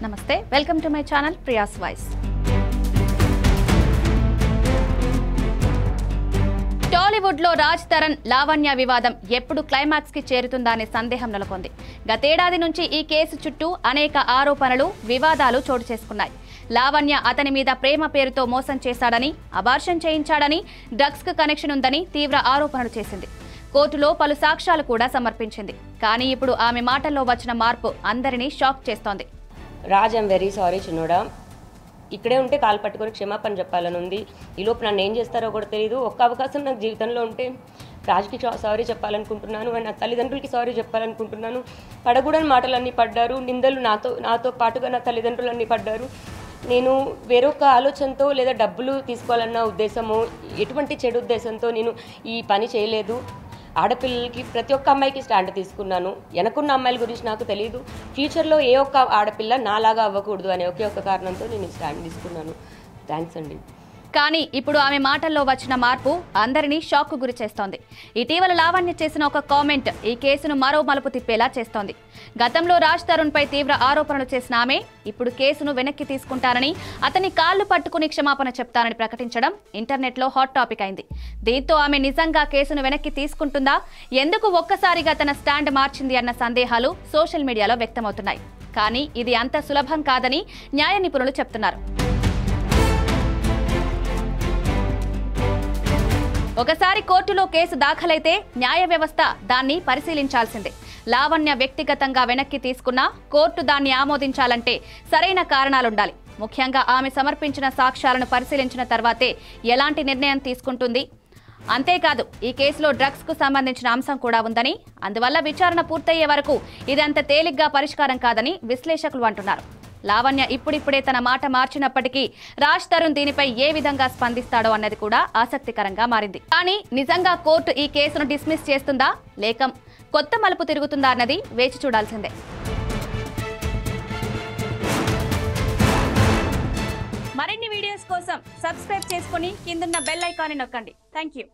నమస్తే, welcome to my channel Priya's voice. Tollywood లో రాజ్ తరుణ్ లావణ్య వివాదం ఎప్పుడు క్లైమాక్స్ కి చేరుతుందా అనే సందేహం నెలకొంది. గతేడాది నుంచి ఈ కేసు చుట్టూ అనేక ఆరోపణలు, వివాదాలు చోటు చేసుకున్నాయి. లావణ్య అతని మీద ప్రేమ పేరుతో మోసం చేశాడని, అబార్షన్ చేయించాడని, డ్రగ్స్ కు కనెక్షన్ ఉందని తీవ్ర ఆరోపణలు చేసింది. కోర్టులో పలు సాక్ష్యాలు కూడా సమర్పించింది. కానీ ఇప్పుడు ఆమె మాటల్లో వచ్చిన మార్పు అందరినీ షాక్ చేస్తోంది. రాజ్, ఐమ్ వెరీ సారీ చిన్నోడా. ఇక్కడే ఉంటే కాలు పట్టుకొని క్షమాపణ చెప్పాలని ఉంది. ఈలోపు నన్ను ఏం చేస్తారో కూడా తెలియదు. ఒక్క అవకాశం నాకు జీవితంలో ఉంటే రాజ్కి సారీ చెప్పాలనుకుంటున్నాను, అండ్ నా తల్లిదండ్రులకి సారీ చెప్పాలనుకుంటున్నాను. పడకూడని మాటలన్నీ పడ్డారు, నిందలు నాతో పాటుగా నా తల్లిదండ్రులన్నీ పడ్డారు. నేను వేరొక ఆలోచనతో లేదా డబ్బులు తీసుకోవాలన్న ఉద్దేశమో, ఎటువంటి చెడు ఉద్దేశంతో నేను ఈ పని చేయలేదు. ఆడపిల్లలకి ప్రతి ఒక్క అమ్మాయికి స్టాండ్ తీసుకున్నాను. వెనకున్న అమ్మాయిల గురించి నాకు తెలియదు. ఫ్యూచర్లో ఏ ఒక్క ఆడపిల్ల నాలాగా అవ్వకూడదు అనే ఒకే ఒక్క కారణంతో నేను స్టాండ్ తీసుకున్నాను. థ్యాంక్స్ అండి. కానీ ఇప్పుడు ఆమె మాటల్లో వచ్చిన మార్పు అందరినీ షాక్ కు గురి చేస్తోంది. ఇటీవల లావణ్య చేసిన ఒక కామెంట్ ఈ కేసును మరో మలుపు తిప్పేలా చేస్తోంది. గతంలో రాజ్ తరుణ్ పై తీవ్ర ఆరోపణలు చేసిన ఆమె ఇప్పుడు కేసును వెనక్కి తీసుకుంటానని, అతని కాళ్లు పట్టుకుని క్షమాపణ చెప్తానని ప్రకటించడం ఇంటర్నెట్ లో హాట్ టాపిక్ అయింది. దీంతో ఆమె నిజంగా కేసును వెనక్కి తీసుకుంటుందా, ఎందుకు ఒక్కసారిగా తన స్టాండ్ మార్చింది అన్న సందేహాలు సోషల్ మీడియాలో వ్యక్తమవుతున్నాయి. కానీ ఇది అంత సులభం కాదని న్యాయ నిపుణులు చెప్తున్నారు. ఒకసారి కోర్టులో కేసు దాఖలైతే న్యాయ వ్యవస్థ దాన్ని పరిశీలించాల్సిందే. లావణ్య వ్యక్తిగతంగా వెనక్కి తీసుకున్నా కోర్టు దాన్ని ఆమోదించాలంటే సరైన కారణాలుండాలి. ముఖ్యంగా ఆమె సమర్పించిన సాక్ష్యాలను పరిశీలించిన తర్వాతే ఎలాంటి నిర్ణయం తీసుకుంటుంది. అంతేకాదు, ఈ కేసులో డ్రగ్స్ కు సంబంధించిన అంశం కూడా ఉందని, అందువల్ల విచారణ పూర్తయ్యే వరకు ఇది అంత తేలిగ్గా పరిష్కారం కాదని విశ్లేషకులు అంటున్నారు. లావణ్య ఇప్పుడిప్పుడే తన మాట మార్చినప్పటికీ రాజ్ తరుణ్ దీనిపై ఏ విధంగా స్పందిస్తాడో అన్నది కూడా ఆసక్తికరంగా మారింది. కానీ నిజంగా కోర్టు ఈ కేసును డిస్మిస్ చేస్తుందా, లేక కొత్త మలుపు తిరుగుతుందా అన్నది వేచి చూడాల్సిందే. మరిన్ని వీడియోస్ కోసం సబ్స్క్రైబ్ చేసుకుని కిందున్న బెల్ ఐకాన్ని నొక్కండి. Thank you.